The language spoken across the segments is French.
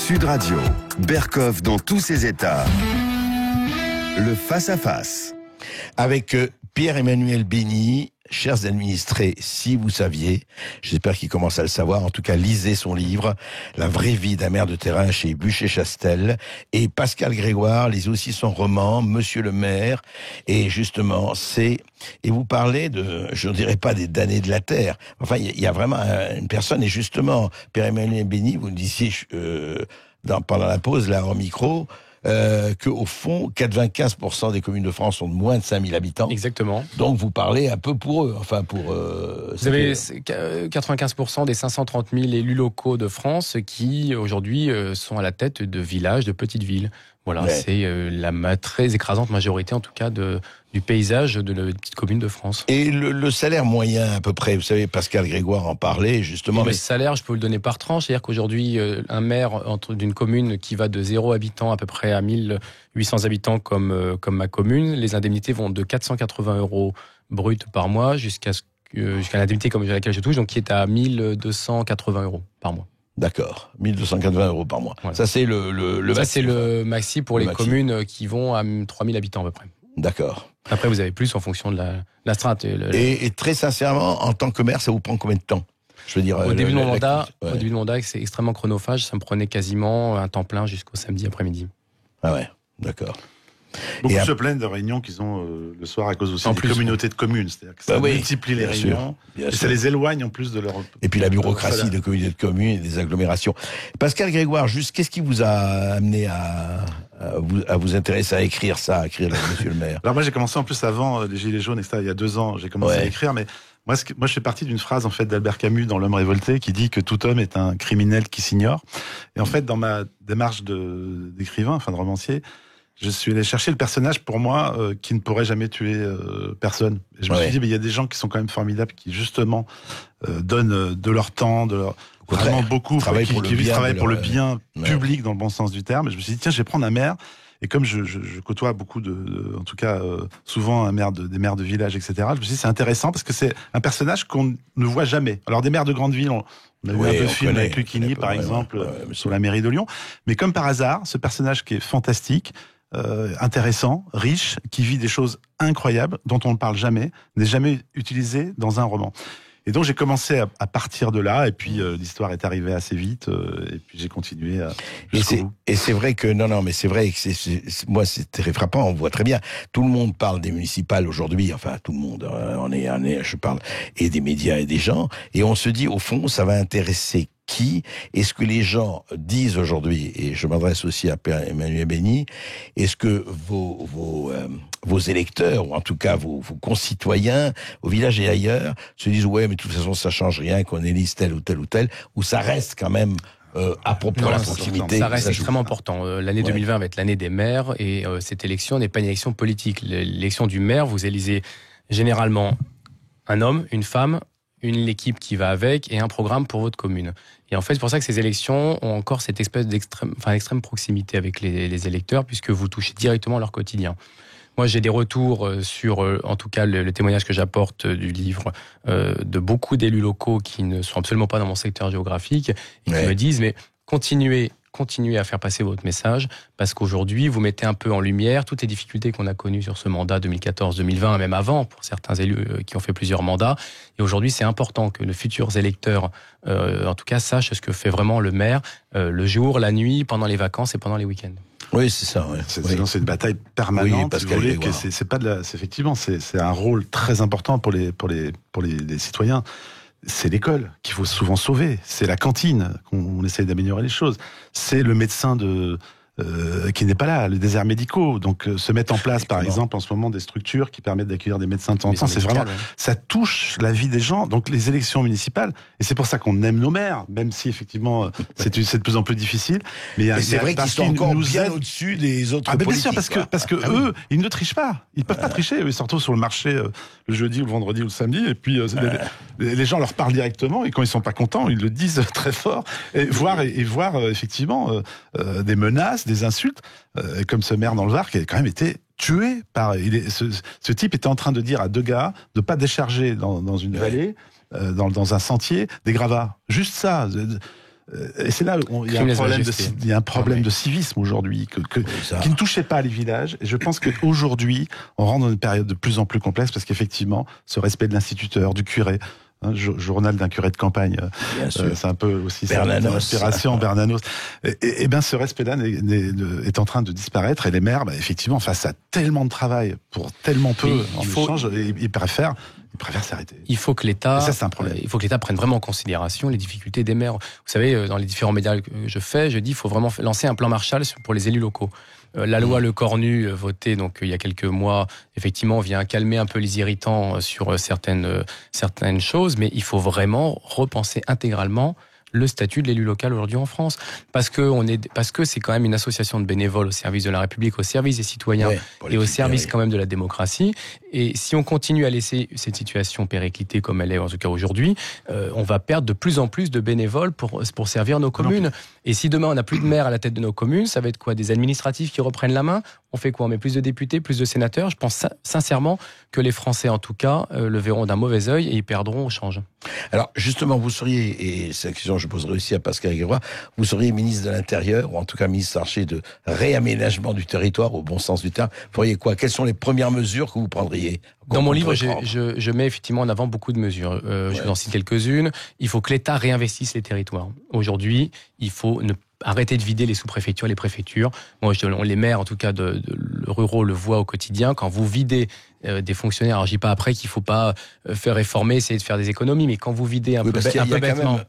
Sud Radio, Berkoff dans tous ses états. Le face-à-face. Avec Pierre-Emmanuel Bény. Chers administrés, si vous saviez, j'espère qu'ils commencent à le savoir, en tout cas lisez son livre « La vraie vie d'un maire de terrain » chez Buchet-Chastel, et Pascal Grégoire lisez aussi son roman « Monsieur le maire », et justement, et vous parlez de, je ne dirais pas des damnés de la terre, enfin il y a vraiment une personne, et justement, Pierre-Emmanuel Bény, vous le disiez pendant la pause, là, en micro, qu'au fond, 95% des communes de France ont de moins de 5000 habitants. Exactement. Donc vous parlez un peu pour eux, enfin pour... vous avez 95% des 530 000 élus locaux de France qui, aujourd'hui, sont à la tête de villages, de petites villes. Voilà, ouais. C'est la très écrasante majorité, en tout cas, du paysage de la petite commune de France. Et le salaire moyen, à peu près, vous savez, Pascal Grégoire en parlait, justement... Le salaire, je peux le donner par tranche, c'est-à-dire qu'aujourd'hui, un maire d'une commune qui va de 0 habitants à peu près à 1800 habitants comme ma commune, les indemnités vont de 480 € bruts par mois jusqu'à l'indemnité comme laquelle je touche, donc qui est à 1280 € par mois. D'accord, 1280 € par mois. Voilà. Ça, c'est le maxi. Ça, c'est le maxi pour les communes qui vont à 3000 habitants à peu près. D'accord. Après, vous avez plus en fonction de la strate. Et très sincèrement, en tant que maire, ça vous prend combien de temps ? Je veux dire, au début de mon mandat, c'est extrêmement chronophage. Ça me prenait quasiment un temps plein jusqu'au samedi après-midi. Ah ouais, d'accord. Beaucoup se plaignent de réunions qu'ils ont le soir à cause aussi des communautés de communes. C'est-à-dire que ça multiplie les réunions et ça les éloigne en plus de leur... Et puis la bureaucratie de communautés de communes et des agglomérations. Pascal Grégoire, juste qu'est-ce qui vous a amené à vous intéresser à écrire Monsieur le maire ? Alors moi j'ai commencé en plus avant les Gilets jaunes, etc. Il y a 2 ans, j'ai commencé à écrire, mais moi je fais partie d'une phrase en fait d'Albert Camus dans L'Homme révolté qui dit que tout homme est un criminel qui s'ignore. Et en fait dans ma démarche d'écrivain, enfin de romancier, je suis allé chercher le personnage pour moi qui ne pourrait jamais tuer personne. Et je me suis dit, mais il y a des gens qui sont quand même formidables, qui justement donnent de leur temps, vraiment beaucoup, qui travaillent pour le bien public dans le bon sens du terme. Et je me suis dit, tiens, je vais prendre un maire. Et comme je côtoie beaucoup en tout cas souvent des maires de village, etc. Je me suis dit, c'est intéressant parce que c'est un personnage qu'on ne voit jamais. Alors des maires de grandes villes, on a vu un peu de film avec Lucchini, par exemple, sur la mairie de Lyon. Mais comme par hasard, ce personnage qui est fantastique, intéressant, riche, qui vit des choses incroyables dont on ne parle jamais, n'est jamais utilisé dans un roman. Et donc j'ai commencé à partir de là, et puis l'histoire est arrivée assez vite, et puis j'ai continué jusqu'au bout. Et c'est vrai que mais c'est vrai que moi c'est très frappant. On voit très bien. Tout le monde parle des municipales aujourd'hui. Enfin tout le monde. Je parle et des médias et des gens. Et on se dit au fond ça va intéresser qui ? Est-ce que les gens disent aujourd'hui, et je m'adresse aussi à Pierre-Emmanuel Bény, est-ce que vos électeurs, ou en tout cas vos concitoyens, au village et ailleurs, se disent ouais, mais de toute façon ça change rien qu'on élise tel ou tel ou tel, ou ça reste quand même à propos de la proximité. Ça reste extrêmement important. L'année 2020 va être l'année des maires, et cette élection n'est pas une élection politique. L'élection du maire, vous élisez généralement un homme, une femme, l'équipe qui va avec et un programme pour votre commune. Et en fait, c'est pour ça que ces élections ont encore cette espèce d'extrême proximité avec les électeurs, puisque vous touchez directement leur quotidien. Moi, j'ai des retours sur, en tout cas, le témoignage que j'apporte du livre de beaucoup d'élus locaux qui ne sont absolument pas dans mon secteur géographique et qui me disent, mais continuez à faire passer votre message, parce qu'aujourd'hui, vous mettez un peu en lumière toutes les difficultés qu'on a connues sur ce mandat 2014-2020, même avant, pour certains élus qui ont fait plusieurs mandats. Et aujourd'hui, c'est important que les futurs électeurs, en tout cas, sachent ce que fait vraiment le maire, le jour, la nuit, pendant les vacances et pendand les week-ends. Oui, c'est ça. Ouais. C'est une bataille permanente. Oui, parce que c'est pas effectivement, c'est un rôle très important pour les citoyens. C'est l'école qu'il faut souvent sauver. C'est la cantine qu'on essaye d'améliorer les choses. C'est le médecin qui n'est pas là, les déserts médicaux. Donc se mettent en place, par exemple, en ce moment, des structures qui permettent d'accueillir des médecins de temps en temps. C'est vraiment, ça touche la vie des gens. Donc les élections municipales, et c'est pour ça qu'on aime nos maires, même si effectivement c'est de plus en plus difficile. Mais c'est vrai qu'ils sont encore bien au-dessus des autres politiques. Bien sûr, parce que eux, ils ne trichent pas. Ils peuvent pas tricher. Ils se retrouvent sur le marché le jeudi ou le vendredi ou le samedi, et puis les gens leur parlent directement, et quand ils sont pas contents, ils le disent très fort, et voir effectivement des menaces, des insultes, comme ce maire dans le Var qui a quand même été tué par... Ce type était en train de dire à 2 gars de pas décharger dans une vallée, dans un sentier, des gravats. Juste ça. Et c'est là où il y a un problème de civisme aujourd'hui qui ne touchait pas les villages. Et je pense qu'aujourd'hui, on rentre dans une période de plus en plus complexe parce qu'effectivement, ce respect de l'instituteur, du curé, journal d'un curé de campagne, c'est un peu aussi l'inspiration, Bernanos. Et bien, ce respect-là est en train de disparaître. Et les maires, effectivement, face à tellement de travail pour tellement peu, ils préfèrent s'arrêter. Il faut que l'État prenne vraiment en considération les difficultés des maires. Vous savez, dans les différents médias que je fais, je dis qu'il faut vraiment lancer un plan Marshall pour les élus locaux. La loi Le Cornu, votée donc il y a quelques mois, effectivement, vient calmer un peu les irritants sur certaines choses, mais il faut vraiment repenser intégralement le statut de l'élu local aujourd'hui en France, parce que c'est quand même une association de bénévoles au service de la République, au service des citoyens et au service quand même de la démocratie. Et si on continue à laisser cette situation péricliter comme elle est en tout cas aujourd'hui, on va perdre de plus en plus de bénévoles pour servir nos communes. Et si demain on n'a plus de maires à la tête de nos communes, ça va être quoi? Des administratifs qui reprennent la main? On fait quoi? On met plus de députés, plus de sénateurs? Je pense sincèrement que les Français en tout cas le verront d'un mauvais œil et ils perdront au change. Alors justement, vous seriez, et c'est la question que je poserai aussi à Pascal Grégoire, vous seriez ministre de l'Intérieur, ou en tout cas ministre chargé de réaménagement du territoire au bon sens du terme. Vous feriez quoi? Quelles sont les premières mesures que vous prendriez? Dans mon livre, je mets effectivement en avant beaucoup de mesures. Je vous en cite quelques-unes. Il faut que l'État réinvestisse les territoires. Aujourd'hui, il faut arrêter de vider les sous-préfectures, les préfectures. Moi, les maires, en tout cas, de ruraux, le voient au quotidien. Quand vous videz des fonctionnaires, alors je dis pas après qu'il faut pas faire réformer, essayer de faire des économies, mais quand vous videz un peu bêtement...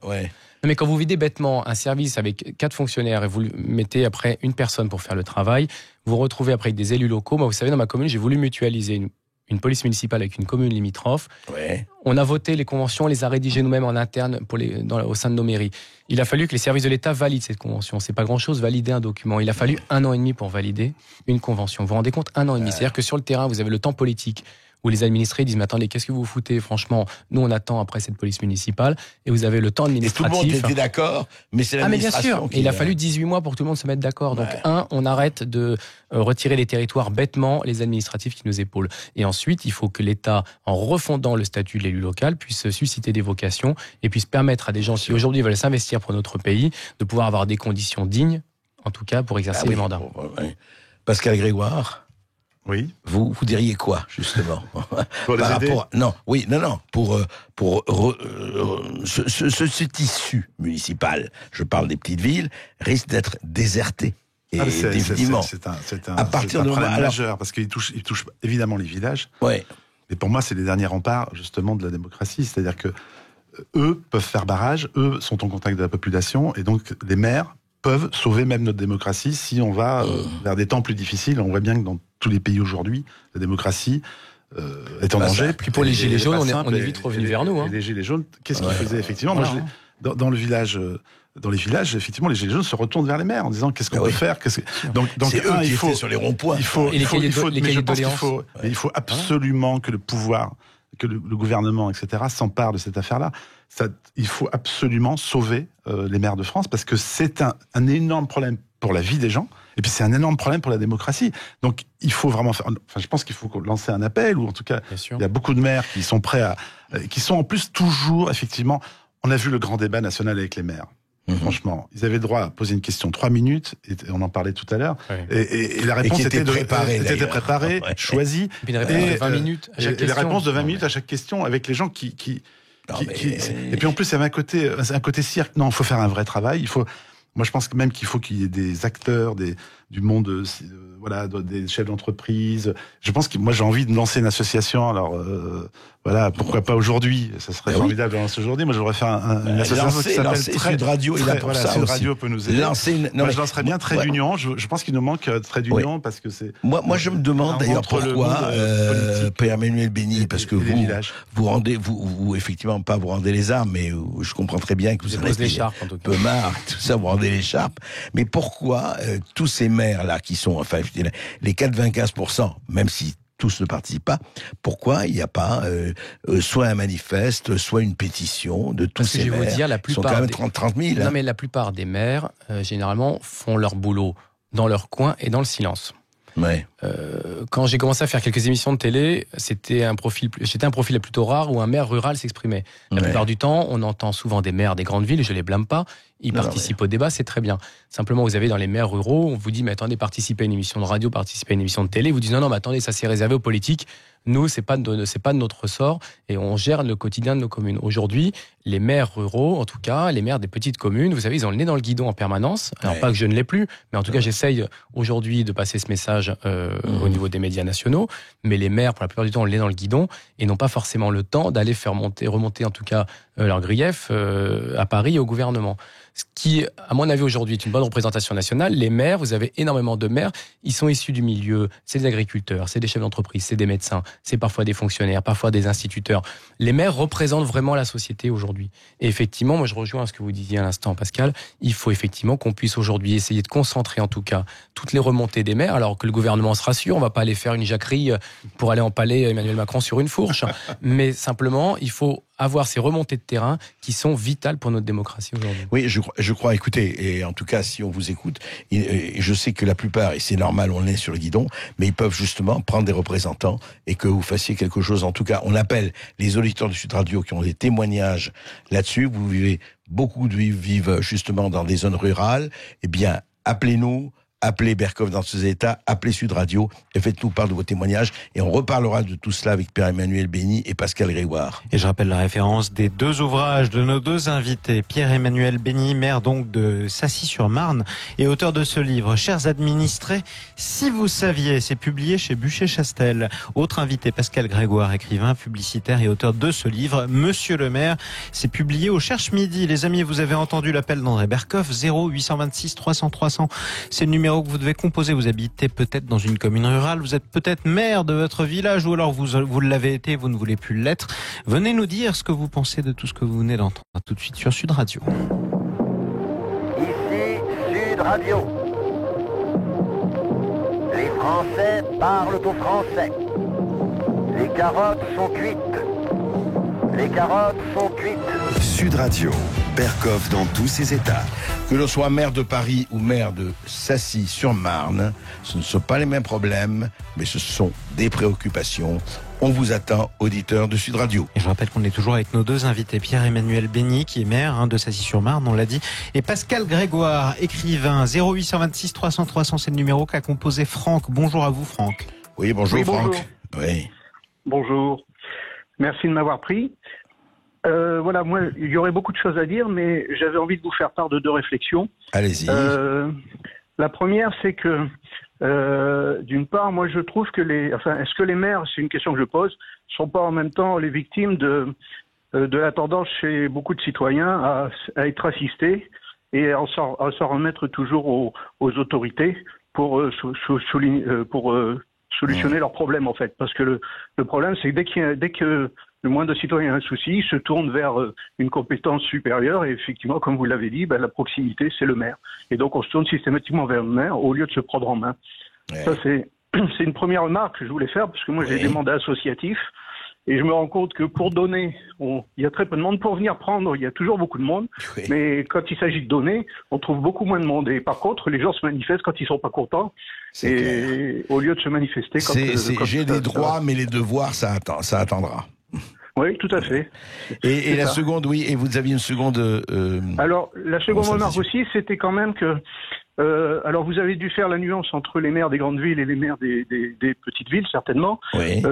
Non, mais quand vous videz bêtement un service avec 4 fonctionnaires et vous mettez après une personne pour faire le travail, vous vous retrouvez après avec des élus locaux. Moi, vous savez, dans ma commune, j'ai voulu mutualiser une police municipale avec une commune limitrophe. On a voté les conventions, on les a rédigées nous-mêmes en interne au sein de nos mairies. Il a fallu que les services de l'État valident cette convention. C'est pas grand-chose, valider un document. Il a fallu 1 an et demi pour valider une convention. Vous vous rendez compte? 1 an et demi. C'est-à-dire que sur le terrain, vous avez le temps politique où les administrés disent « Mais attendez, qu'est-ce que vous foutez? Franchement, nous, on attend après cette police municipale. » Et vous avez le temps administratif. Et tout le monde était d'accord, mais c'est l'administration. Mais bien sûr. Et il a fallu 18 mois pour que tout le monde se mette d'accord. Donc, on arrête de retirer les territoires bêtement, les administratifs qui nous épaulent. Et ensuite, il faut que l'État, en refondant le statut de l'élu local, puisse susciter des vocations et puisse permettre à des gens qui aujourd'hui veulent s'investir pour notre pays de pouvoir avoir des conditions dignes, en tout cas, pour exercer les mandats. Pascal Grégoire? Oui. Vous diriez quoi, justement? Pour les aider? Ce tissu municipal, je parle des petites villes, risque d'être déserté. Et définitivement. C'est un problème majeur, parce qu'il touche évidemment les villages. Ouais. Et pour moi, c'est les derniers remparts, justement, de la démocratie. C'est-à-dire que eux peuvent faire barrage, eux sont en contact de la population, et donc les maires peuvent sauver même notre démocratie si on va vers des temps plus difficiles. On voit bien que dans tous les pays aujourd'hui, la démocratie est en danger. Puis pour les gilets jaunes, on est vite revenu vers nous. Les gilets jaunes, qu'est-ce qu'ils faisaient effectivement? Moi, dans les villages, effectivement, les gilets jaunes se retournent vers les maires en disant qu'est-ce qu'on peut faire. Donc c'est eux qui étaient sur les ronds-points. Il faut absolument que le pouvoir, que le gouvernement, etc., s'empare de cette affaire-là. Il faut absolument sauver les maires de France, parce que c'est un énorme problème pour la vie des gens, et puis c'est un énorme problème pour la démocratie. Donc il faut vraiment faire... Enfin, je pense qu'il faut lancer un appel, ou en tout cas, il y a beaucoup de maires qui sont prêts qui sont en plus toujours, effectivement... On a vu le grand débat national avec les maires. Franchement, ils avaient le droit à poser une question 3 minutes, et on en parlait tout à l'heure, et la réponse était préparée, choisie, et puis une réponse de 20 minutes à chaque question. Et la réponse de 20 minutes à chaque question, avec les gens qui... Et puis en plus, il y avait un côté cirque. Non, il faut faire un vrai travail. Moi, je pense même qu'il faut qu'il y ait des acteurs, du monde, des chefs d'entreprise. Je pense que moi, j'ai envie de lancer une association. Alors, pourquoi pas aujourd'hui? Ça serait formidable de lancer aujourd'hui. Moi, je voudrais faire une association qui s'appelle Sud Radio. Sud Radio peut nous aider. Moi, je lancerais bien Trait d'Union. Je pense qu'il nous manque Trait d'Union, parce que c'est... Moi, je me demande d'ailleurs pourquoi, Pierre-Emmanuel Béni, parce que vous effectivement pas vous rendez les armes, mais je comprends très bien que vous êtes un peu marre, tout ça, vous rendez l'écharpe. Mais pourquoi tous ces maires-là qui sont, enfin, les 95%, même si tous ne participent pas, pourquoi il n'y a pas soit un manifeste, soit une pétition de tous ces maires? Je vais vous dire, la plupart sont quand même 30 000. Non, mais la plupart des maires, généralement, font leur boulot dans leur coin et dans le silence. Ouais. Quand j'ai commencé à faire quelques émissions de télé, j'étais un profil plutôt rare où un maire rural s'exprimait. La plupart du temps, on entend souvent des maires des grandes villes, je les blâme pas, ils participent au débat, c'est très bien. Simplement, vous avez dans les maires ruraux, on vous dit, mais attendez, participez à une émission de radio, participez à une émission de télé, vous dites non, mais attendez, ça c'est réservé aux politiques. Nous, c'est pas de notre ressort et on gère le quotidien de nos communes. Aujourd'hui, les maires ruraux, en tout cas, les maires des petites communes, vous savez, ils ont le nez dans le guidon en permanence. Alors pas que je ne l'ai plus, mais en tout cas, j'essaye aujourd'hui de passer ce message au niveau des médias nationaux. Mais les maires, pour la plupart du temps, ont le nez dans le guidon et n'ont pas forcément le temps d'aller faire remonter en tout cas leurs griefs à Paris et au gouvernement. Ce qui, à mon avis, aujourd'hui, est une bonne représentation nationale. Les maires, vous avez énormément de maires, ils sont issus du milieu, c'est des agriculteurs, c'est des chefs d'entreprise, c'est des médecins, c'est parfois des fonctionnaires, parfois des instituteurs. Les maires représentent vraiment la société aujourd'hui. Et effectivement, moi je rejoins ce que vous disiez à l'instant, Pascal, il faut effectivement qu'on puisse aujourd'hui essayer de concentrer en tout cas toutes les remontées des maires, alors que le gouvernement se rassure, on va pas aller faire une jacquerie pour aller empaler Emmanuel Macron sur une fourche, mais simplement, il faut avoir ces remontées de terrain qui sont vitales pour notre démocratie aujourd'hui. Oui, je crois, écoutez, et en tout cas, si on vous écoute, je sais que la plupart, et c'est normal, on est sur le guidon, mais ils peuvent justement prendre des représentants et que vous fassiez quelque chose. En tout cas, on appelle les auditeurs de Sud Radio qui ont des témoignages là-dessus. Vous vivez, beaucoup vivent justement dans des zones rurales. Eh bien, appelez-nous. Appelez Bercoff dans ses états, appelez Sud Radio et faites-nous part de vos témoignages et on reparlera de tout cela avec Pierre-Emmanuel Bény et Pascal Grégoire. Et je rappelle la référence des deux ouvrages de nos deux invités. Pierre-Emmanuel Bény, maire donc de Sassy-sur-Marne et auteur de ce livre, Chers administrés, si vous saviez, c'est publié chez Buchet-Chastel. Autre invité, Pascal Grégoire, écrivain, publicitaire et auteur de ce livre, Monsieur le maire, c'est publié au Cherche Midi. Les amis, vous avez entendu l'appel d'André Bercoff, 0826 300 300, c'est le numéro que vous devez composer. Vous habitez peut-être dans une commune rurale, vous êtes peut-être maire de votre village ou alors vous l'avez été, vous ne voulez plus l'être. Venez nous dire ce que vous pensez de tout ce que vous venez d'entendre. À tout de suite sur Sud Radio. Ici Sud Radio. Les Français parlent aux Français. Les carottes sont cuites. Les carottes sont cuites. Sud Radio, Bercoff dans tous ses états. Que l'on soit maire de Paris ou maire de Sassy-sur-Marne, ce ne sont pas les mêmes problèmes, mais ce sont des préoccupations. On vous attend, auditeurs de Sud Radio. Et je rappelle qu'on est toujours avec nos deux invités, Pierre-Emmanuel Bény, qui est maire de Sassy-sur-Marne, on l'a dit, et Pascal Grégoire, écrivain. 0826 300 300, c'est le numéro qu'a composé Franck. Bonjour à vous, Franck. Oui, bonjour, Franck. Bonjour. Oui. Bonjour. Merci de m'avoir pris. Voilà, moi, il y aurait beaucoup de choses à dire, mais j'avais envie de vous faire part de deux réflexions. Allez-y. La première, c'est que, d'une part, moi, je trouve que est-ce que les maires, c'est une question que je pose, sont pas en même temps les victimes de la tendance chez beaucoup de citoyens à être assistés et à s'en remettre toujours aux autorités pour solutionner leurs problèmes, en fait. Parce que le problème, c'est que dès que le moindre citoyen a un souci, il se tourne vers une compétence supérieure et effectivement, comme vous l'avez dit, la proximité, c'est le maire. Et donc, on se tourne systématiquement vers le maire au lieu de se prendre en main. Ouais. Ça, c'est une première remarque que je voulais faire parce que moi, j'ai des mandats associatifs et je me rends compte que pour donner, il y a très peu de monde. Pour venir prendre, il y a toujours beaucoup de monde. Oui. Mais quand il s'agit de donner, on trouve beaucoup moins de monde. Et par contre, les gens se manifestent quand ils sont pas contents. Et clair. Au lieu de se manifester quand j'ai des droits, mais les devoirs, ça attendra. Oui, tout à fait. Et la seconde, oui, et vous aviez une seconde... Alors, la seconde remarque aussi, c'était quand même que... alors, vous avez dû faire la nuance entre les maires des grandes villes et les maires des petites villes, certainement. Oui.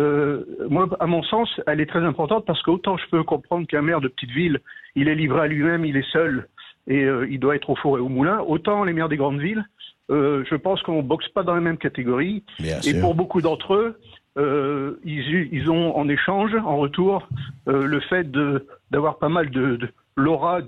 Moi, à mon sens, elle est très importante parce qu'autant je peux comprendre qu'un maire de petite ville, il est livré à lui-même, il est seul et il doit être au four et au moulin. Autant les maires des grandes villes, je pense qu'on ne boxe pas dans la même catégorie. Bien et sûr. Pour beaucoup d'entre eux, ils ont en échange, en retour, le fait d'avoir pas mal de l'aura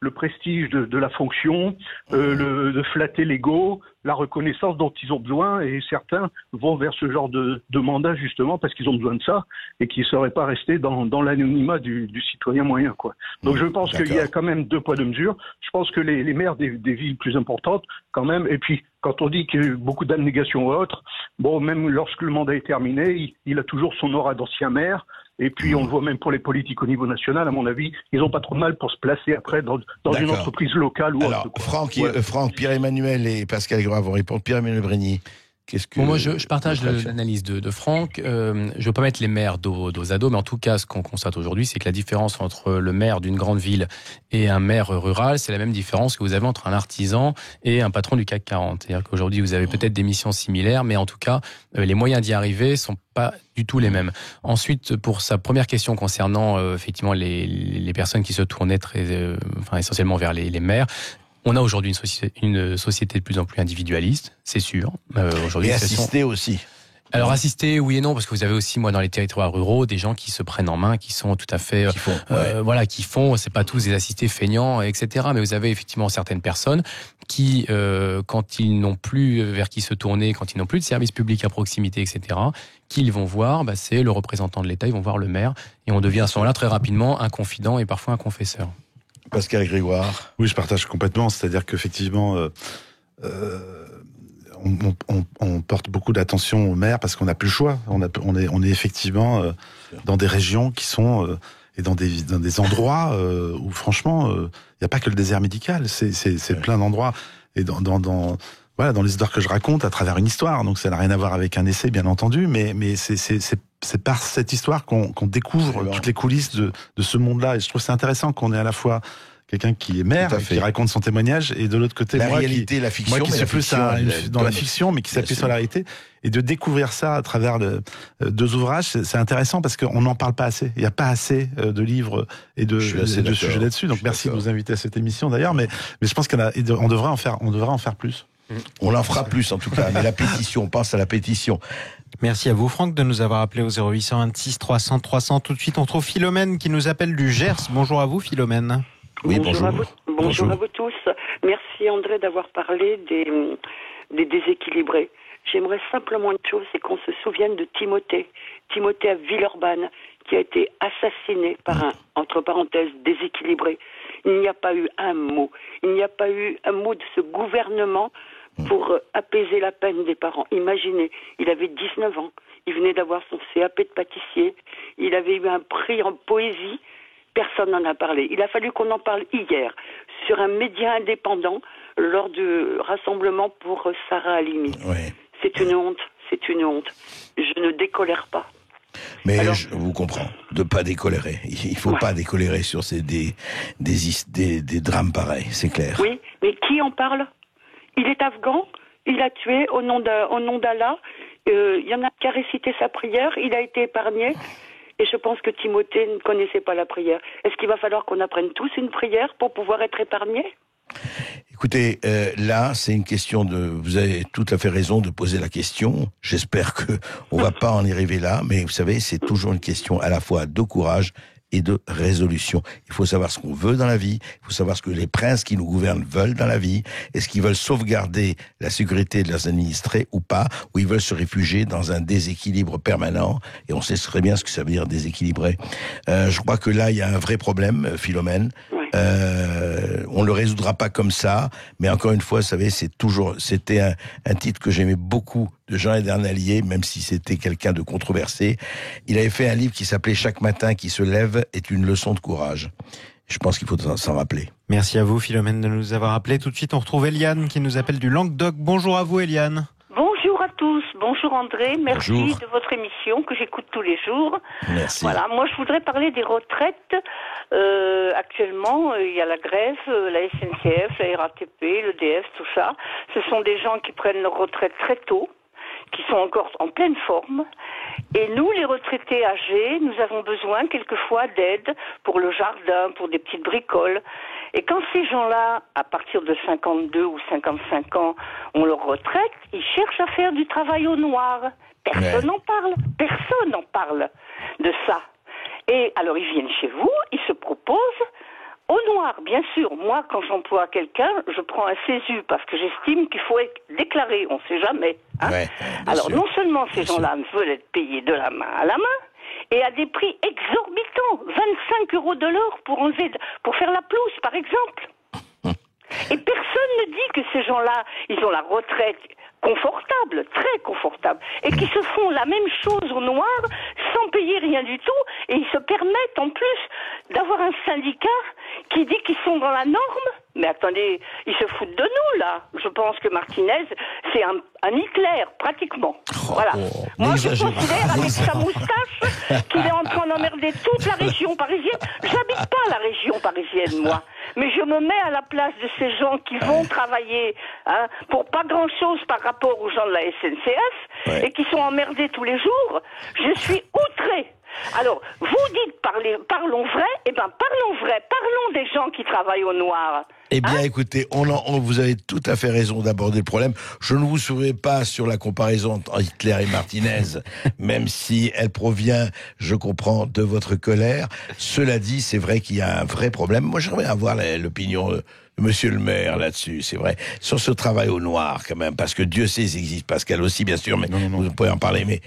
le prestige de la fonction, de flatter l'ego, la reconnaissance dont ils ont besoin, et certains vont vers ce genre de mandat justement parce qu'ils ont besoin de ça et qu'ils ne seraient pas restés dans l'anonymat du citoyen moyen, quoi. Donc je pense qu'il y a quand même deux poids deux mesures. Je pense que les maires des villes plus importantes quand même, et puis quand on dit qu'il y a eu beaucoup d'abnégation ou autre, bon, même lorsque le mandat est terminé, il a toujours son aura d'ancien maire. Et puis, on le voit même pour les politiques au niveau national, à mon avis, ils n'ont pas trop de mal pour se placer après dans une entreprise locale ou alors, autre. Franck, Pierre-Emmanuel et Pascal Grégoire vont répondre. Pierre-Emmanuel Bény. qu'est-ce que... Bon, moi, je partage l'analyse de Franck. Je ne veux pas mettre les maires dos à dos, mais en tout cas, ce qu'on constate aujourd'hui, c'est que la différence entre le maire d'une grande ville et un maire rural, c'est la même différence que vous avez entre un artisan et un patron du CAC 40. C'est-à-dire qu'aujourd'hui, vous avez peut-être des missions similaires, mais en tout cas, les moyens d'y arriver sont pas du tout les mêmes. Ensuite, pour sa première question concernant effectivement les personnes qui se tournaient essentiellement vers les maires, on a aujourd'hui une société de plus en plus individualiste, c'est sûr. Aujourd'hui, et assisté aussi. Alors assister, oui et non, parce que vous avez aussi, moi, dans les territoires ruraux, des gens qui se prennent en main, qui sont tout à fait, qui font, c'est pas tous des assistés feignants, etc. Mais vous avez effectivement certaines personnes qui, quand ils n'ont plus vers qui se tourner, quand ils n'ont plus de services publics à proximité, etc., qu'ils vont voir, c'est le représentant de l'État, ils vont voir le maire, et on devient à ce moment-là très rapidement un confident et parfois un confesseur. Pascal Grégoire. Oui, je partage complètement. C'est-à-dire qu'effectivement, on porte beaucoup d'attention aux maires parce qu'on n'a plus le choix. On est effectivement dans des régions qui sont et dans des endroits où franchement, il n'y a pas que le désert médical. C'est plein d'endroits et dans les histoires que je raconte à travers une histoire. Donc ça n'a rien à voir avec un essai, bien entendu, mais c'est par cette histoire qu'on découvre toutes les coulisses de ce monde-là. Et je trouve c'est intéressant qu'on ait à la fois quelqu'un qui est maire, qui raconte son témoignage, et de l'autre côté, la réalité, la fiction, moi qui suis plus dans la fiction, mais qui s'appuie sur la réalité, et de découvrir ça à travers deux ouvrages, c'est intéressant parce qu'on n'en parle pas assez. Il n'y a pas assez de livres et de sujets là-dessus. Donc merci de nous inviter à cette émission d'ailleurs, mais je pense on devrait en faire plus. On en fera plus en tout cas, mais la pétition, on pense à la pétition. Merci à vous Franck de nous avoir appelé au 0826 300 300. Tout de suite on trouve Philomène qui nous appelle du Gers. Bonjour à vous Philomène. Oui, bonjour. Bonjour à vous tous. Merci André d'avoir parlé des déséquilibrés. J'aimerais simplement une chose, c'est qu'on se souvienne de Timothée à Villeurbanne, qui a été assassiné par un, entre parenthèses, déséquilibré. Il n'y a pas eu un mot. Il n'y a pas eu un mot de ce gouvernement pour apaiser la peine des parents. Imaginez, il avait 19 ans, il venait d'avoir son CAP de pâtissier, il avait eu un prix en poésie, personne n'en a parlé. Il a fallu qu'on en parle hier, sur un média indépendant, lors du rassemblement pour Sarah Halimi. Ouais. C'est une honte, c'est une honte. Je ne décolère pas. Mais alors, je vous comprends, de pas décolérer. Il faut pas décolérer sur des drames pareils, c'est clair. Oui, mais qui en parle ? Il est afghan, il a tué au nom d'Allah, il y en a qui a récité sa prière, il a été épargné, et je pense que Timothée ne connaissait pas la prière. Est-ce qu'il va falloir qu'on apprenne tous une prière pour pouvoir être épargnés ? Écoutez, là, c'est une question vous avez tout à fait raison de poser la question. J'espère que on va pas en y arriver là, mais vous savez, c'est toujours une question à la fois de courage et de résolution. Il faut savoir ce qu'on veut dans la vie, il faut savoir ce que les princes qui nous gouvernent veulent dans la vie, est-ce qu'ils veulent sauvegarder la sécurité de leurs administrés ou pas, ou ils veulent se réfugier dans un déséquilibre permanent, et on sait très bien ce que ça veut dire déséquilibré. Je crois que là, il y a un vrai problème, Philomène. On le résoudra pas comme ça, mais encore une fois, vous savez, c'était un titre que j'aimais beaucoup de Jean Edernalier, même si c'était quelqu'un de controversé. Il avait fait un livre qui s'appelait Chaque matin qui se lève est une leçon de courage. Je pense qu'il faut s'en rappeler. Merci à vous Philomène de nous avoir appelé. Tout de suite, on retrouve Eliane qui nous appelle du Languedoc. Bonjour à vous Eliane. Bonjour à tous, bonjour André, merci Bonjour. de votre émission que j'écoute tous les jours. Merci. Voilà, moi je voudrais parler des retraites. Actuellement, il y a la grève, la SNCF, la RATP, l'EDF, tout ça. Ce sont des gens qui prennent leur retraite très tôt, qui sont encore en pleine forme. Et nous, les retraités âgés, nous avons besoin quelquefois d'aide pour le jardin, pour des petites bricoles. Et quand ces gens-là, à partir de 52 ou 55 ans, ont leur retraite, ils cherchent à faire du travail au noir. Personne n'en parle. Personne n'en parle de ça. Et alors, ils viennent chez vous, ils se proposent au noir, bien sûr. Moi, quand j'emploie quelqu'un, je prends un CESU parce que j'estime qu'il faut être déclaré. On ne sait jamais. Hein. Alors, sûr. Non seulement ces gens-là veulent être payés de la main à la main, et à des prix exorbitants, 25 € de l'heure pour faire la pelouse, par exemple. Et personne ne dit que ces gens-là, ils ont la retraite confortable, très confortable, et qui se font la même chose au noir sans payer rien du tout, et ils se permettent en plus d'avoir un syndicat qui dit qu'ils sont dans la norme. Mais attendez, ils se foutent de nous là. Je pense que Martinez, c'est un Hitler pratiquement. Voilà. Moi, je considère avec sa moustache qu'il est en train d'emmerder toute la région parisienne. J'habite pas la région parisienne, moi. Mais je me mets à la place de ces gens qui vont travailler pour pas grand-chose par rapport aux gens de la SNCF et qui sont emmerdés tous les jours. Je suis outré. Alors, vous dites parlons vrai, eh bien parlons vrai, parlons des gens qui travaillent au noir. Eh bien, écoutez, vous avez tout à fait raison d'aborder le problème. Je ne vous souviens pas sur la comparaison entre Hitler et Martinez, même si elle provient, je comprends, de votre colère. Cela dit, c'est vrai qu'il y a un vrai problème. Moi, j'aimerais avoir l'opinion de Monsieur le maire là-dessus, c'est vrai. Sur ce travail au noir, quand même, parce que Dieu sait, il existe, Pascal aussi, bien sûr, mais vous pouvez en parler, mais...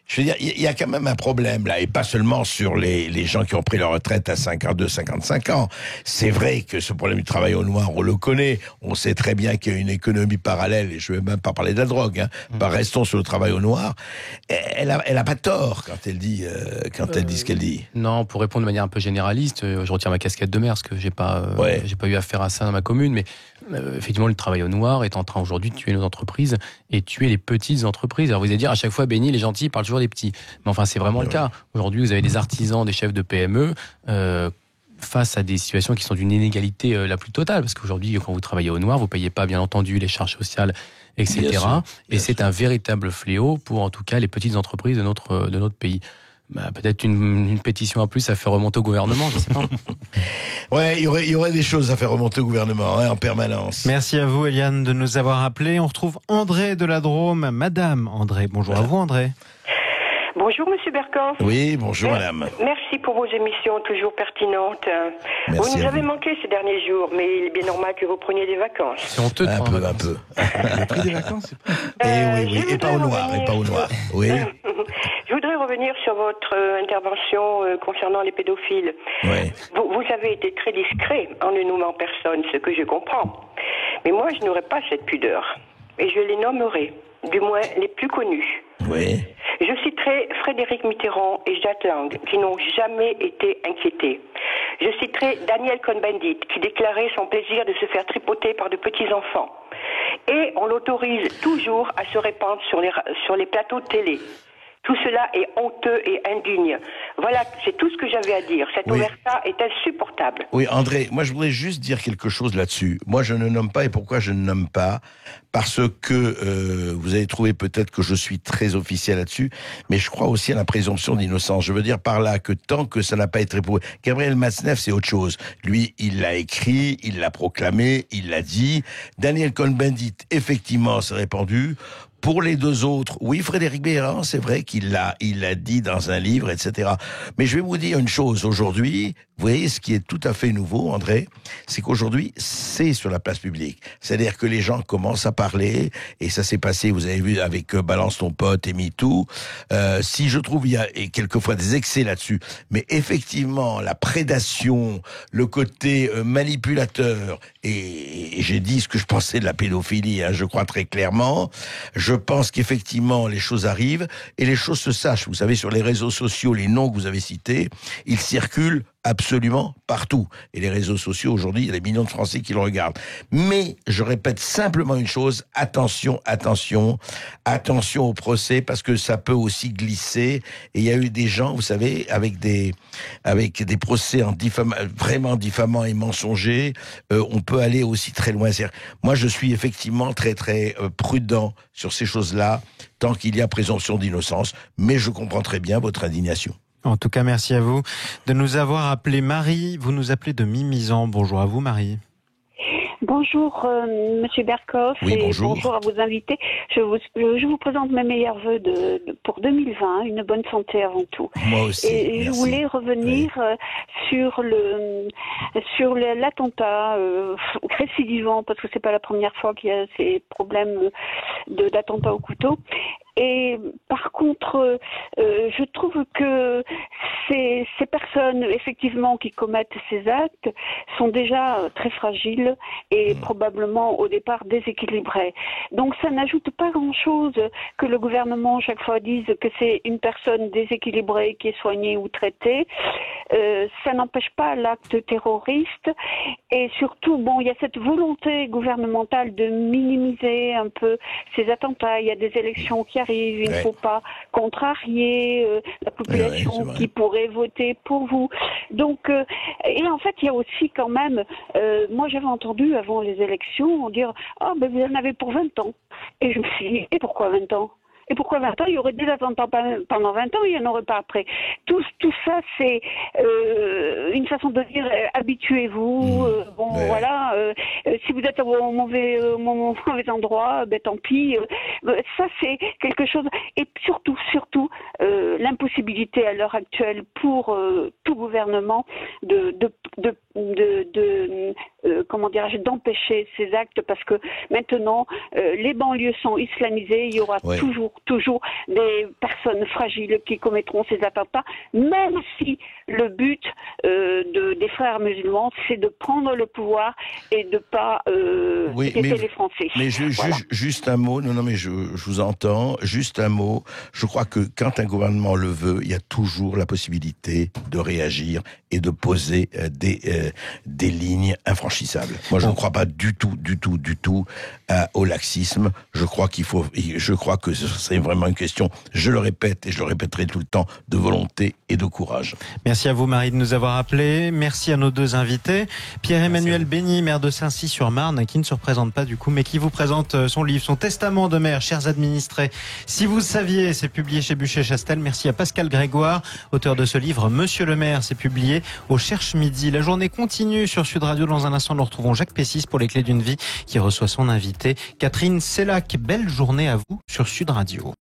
Je veux dire, il y a quand même un problème là, et pas seulement sur les gens qui ont pris leur retraite à 52, 55 ans. C'est vrai que ce problème du travail au noir, on le connaît. On sait très bien qu'il y a une économie parallèle, et je ne vais même pas parler de la drogue. Restons sur le travail au noir. Elle a pas tort quand elle dit ce qu'elle dit. Non, pour répondre de manière un peu généraliste, je retire ma casquette de maire parce que j'ai pas eu affaire à ça dans ma commune, mais effectivement, le travail au noir est en train aujourd'hui de tuer nos entreprises et tuer les petites entreprises. Alors vous allez dire à chaque fois, Benny, les gentils parlent toujours des petits. Mais enfin, c'est vraiment le cas. Aujourd'hui, vous avez des artisans, des chefs de PME face à des situations qui sont d'une inégalité la plus totale. Parce qu'aujourd'hui, quand vous travaillez au noir, vous ne payez pas, bien entendu, les charges sociales, etc. Et c'est un véritable fléau pour, en tout cas, les petites entreprises de notre pays. Peut-être une pétition en plus à faire remonter au gouvernement, je ne sais pas. Ouais, il y aurait des choses à faire remonter au gouvernement en permanence. Merci à vous, Eliane, de nous avoir appelés. On retrouve André de la Drôme. Madame André, bonjour à vous, André. Bonjour Monsieur Berkoff. Oui, bonjour Madame. Merci pour vos émissions toujours pertinentes. Merci vous nous avez manqué ces derniers jours, mais il est bien normal que vous preniez des vacances. C'est honteux de prendre un peu. Vous avez pris des vacances, c'est pas... oui, et pas au noir, Oui. Je voudrais revenir sur votre intervention concernant les pédophiles. Oui. Vous avez été très discret en ne nommant personne, ce que je comprends. Mais moi, je n'aurais pas cette pudeur. Et je les nommerai, du moins les plus connus. Oui. Je citerai Frédéric Mitterrand et Jack Lang, qui n'ont jamais été inquiétés. Je citerai Daniel Cohn-Bendit, qui déclarait son plaisir de se faire tripoter par de petits-enfants. Et on l'autorise toujours à se répandre sur les plateaux de télé. Tout cela est honteux et indigne. Voilà, c'est tout ce que j'avais à dire. Cette omerta est insupportable. Oui, André, moi je voudrais juste dire quelque chose là-dessus. Moi je ne nomme pas, et pourquoi je ne nomme pas ? Parce que vous avez trouvé peut-être que je suis très officiel là-dessus, mais je crois aussi à la présomption d'innocence. Je veux dire par là que tant que ça n'a pas été éprouvé... Gabriel Matzneff, c'est autre chose. Lui, il l'a écrit, il l'a proclamé, il l'a dit. Daniel Cohn-Bendit, effectivement, s'est répandu. Pour les deux autres, oui, Frédéric Mitterrand, c'est vrai qu'il l'a dit dans un livre, etc. Mais je vais vous dire une chose, aujourd'hui, vous voyez, ce qui est tout à fait nouveau, André, c'est qu'aujourd'hui, c'est sur la place publique. C'est-à-dire que les gens commencent à parler, et ça s'est passé, vous avez vu, avec Balance ton pote et MeToo. Si je trouve, il y a quelquefois des excès là-dessus, mais effectivement, la prédation, le côté manipulateur, et j'ai dit ce que je pensais de la pédophilie, je crois très clairement, je pense qu'effectivement, les choses arrivent, et les choses se sachent. Vous savez, sur les réseaux sociaux, les noms que vous avez cités, ils circulent absolument partout. Et les réseaux sociaux, aujourd'hui, il y a des millions de Français qui le regardent. Mais, je répète simplement une chose, attention au procès, parce que ça peut aussi glisser. Et il y a eu des gens, vous savez, avec des procès vraiment diffamants et mensongers, on peut aller aussi très loin. Moi, je suis effectivement très, très prudent sur ces choses-là, tant qu'il y a présomption d'innocence. Mais je comprends très bien votre indignation. En tout cas, merci à vous de nous avoir appelé. Marie, vous nous appelez de Mimizan. Bonjour à vous, Marie. Bonjour, Monsieur Berkoff, oui, bonjour. Bonjour à vos invités. Je vous présente mes meilleurs vœux pour 2020, une bonne santé avant tout. Moi aussi. Et merci. je voulais revenir sur l'attentat récidivant, parce que c'est pas la première fois qu'il y a ces problèmes d'attentat au couteau. Et par contre, je trouve que ces personnes, effectivement, qui commettent ces actes sont déjà très fragiles et probablement au départ déséquilibrées. Donc ça n'ajoute pas grand-chose que le gouvernement chaque fois dise que c'est une personne déséquilibrée qui est soignée ou traitée. Ça n'empêche pas l'acte terroriste. Et surtout, bon, il y a cette volonté gouvernementale de minimiser un peu ces attentats. Il y a des élections qui arrivent, il ne faut pas contrarier la population qui pourrait voter pour vous. Donc, et en fait, il y a aussi quand même, moi j'avais entendu avant les élections dire « Ah, ben vous en avez pour 20 ans ». Et je me suis dit « Et pourquoi 20 ans ? Et pourquoi 20 ans ? Il y aurait des attentats pendant 20 ans, il n'y en aurait pas après. » Tout ça, c'est une façon de dire habituez-vous. Voilà. Si vous êtes au mauvais endroit, ben tant pis. Ça, c'est quelque chose. Et surtout, l'impossibilité à l'heure actuelle pour tout gouvernement comment dirais-je, d'empêcher ces actes, parce que maintenant les banlieues sont islamisées, il y aura toujours des personnes fragiles qui commettront ces attentats, même si le but des frères musulmans, c'est de prendre le pouvoir et de pas guetter les Français. Mais juste un mot, non mais je vous entends, juste un mot, je crois que quand un gouvernement le veut, il y a toujours la possibilité de réagir et de poser des lignes infranchissables. Moi, je ne crois pas du tout au laxisme. Je crois que c'est vraiment une question, je le répète et je le répéterai tout le temps, de volonté et de courage. Merci à vous, Marie, de nous avoir appelés. Merci à nos deux invités. Pierre-Emmanuel Bény, maire de Saincy-sur-Marne, qui ne se représente pas du coup, mais qui vous présente son livre, son testament de maire, chers administrés. Si vous saviez, c'est publié chez Buchet-Chastel. Merci à Pascal Grégoire, auteur de ce livre. Monsieur le maire, c'est publié au Cherche Midi. La journée continue sur Sud Radio. Dans un instant, nous retrouvons Jacques Pessis pour les clés d'une vie qui reçoit son invité, Catherine Sellac. Belle journée à vous sur Sud Radio.